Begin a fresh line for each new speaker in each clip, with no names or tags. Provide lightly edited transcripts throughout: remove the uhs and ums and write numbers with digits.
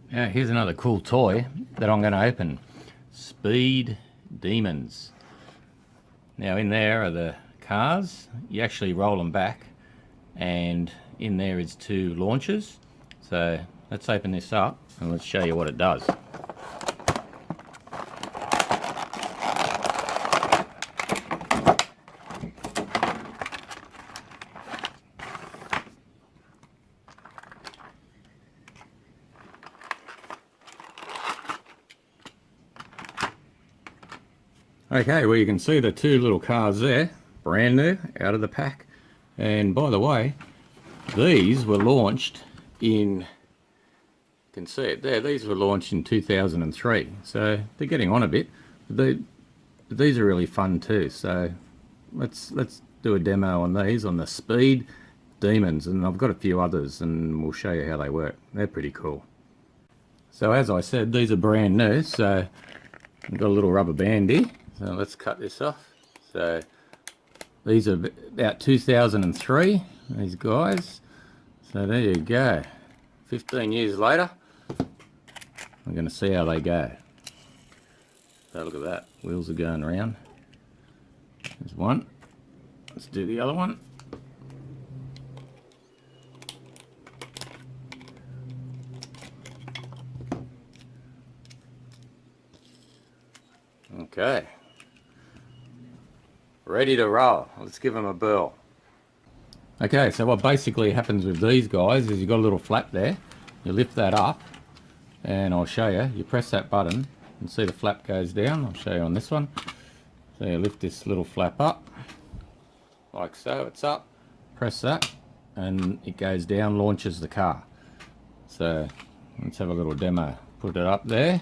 Now here's another cool toy that I'm going to open. Speed Demons. Now in there are the cars. You actually roll them back, and in there is 2 launchers. So let's open this up and let's show you what it does. Okay, well you can see the 2 little cars there, brand new, out of the pack. And by the way, these were launched in, you can see it there, these were launched in 2003. So they're getting on a bit, but these are really fun too. So let's do a demo on these, on the Speed Demons, and I've got a few others and we'll show you how they work. They're pretty cool. So as I said, these are brand new, so I've got a little rubber band here. So let's cut this off. So these are about 2003, these guys. So there you go. 15 years later, we're going to see how they go. So look at that, wheels are going around. There's one. Let's do the other one. Okay. Ready to roll. Let's give them a whirl. Okay, so what basically happens with these guys is you've got a little flap there. You lift that up, and I'll show you. You press that button and see the flap goes down. I'll show you on this one. So you lift this little flap up, like so, it's up. Press that, and it goes down, launches the car. So let's have a little demo. Put it up there.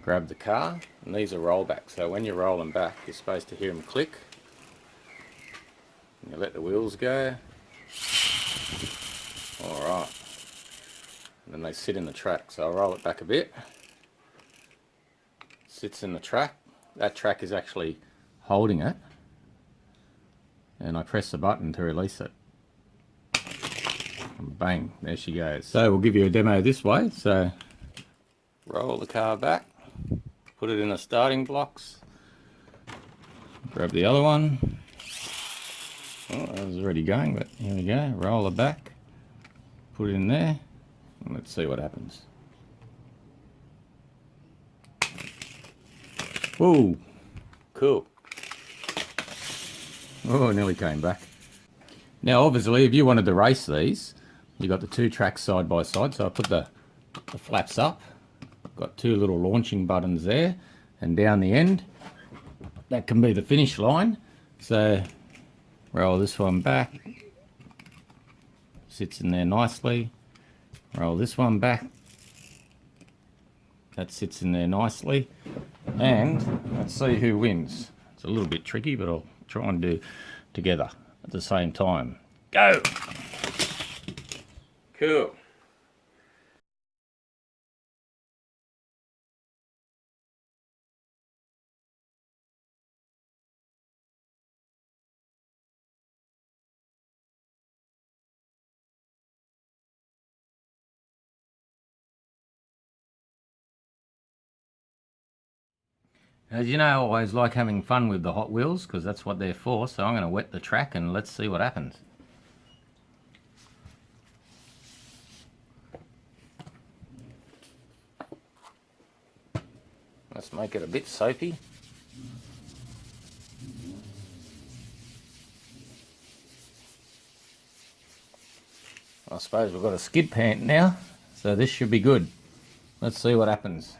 Grab the car, and these are rollbacks, so when you roll them back you're supposed to hear them click. And you let the wheels go. Alright, and then they sit in the track, so I'll roll it back a bit. Sits in the track. That track is actually holding it, and I press the button to release it. And bang, there she goes. So we'll give you a demo this way. So roll the car back, put it in the starting blocks, grab the other one. Oh, that was already going, but here we go. Roll it back, put it in there, and let's see what happens. Whoa, cool. Oh, nearly came back. Now obviously if you wanted to race these, you got the 2 tracks side by side, so I put the flaps up. Got 2 little launching buttons there, and down the end that can be the finish line. So roll this one back, sits in there nicely. Roll this one back, that sits in there nicely. And let's see who wins. It's a little bit tricky, but I'll try and do together at the same time. Go! Cool. As you know, I always like having fun with the Hot Wheels because that's what they're for, so I'm going to wet the track and let's see what happens. Let's make it a bit soapy. I suppose we've got a skid pant now, so this should be good. Let's see what happens.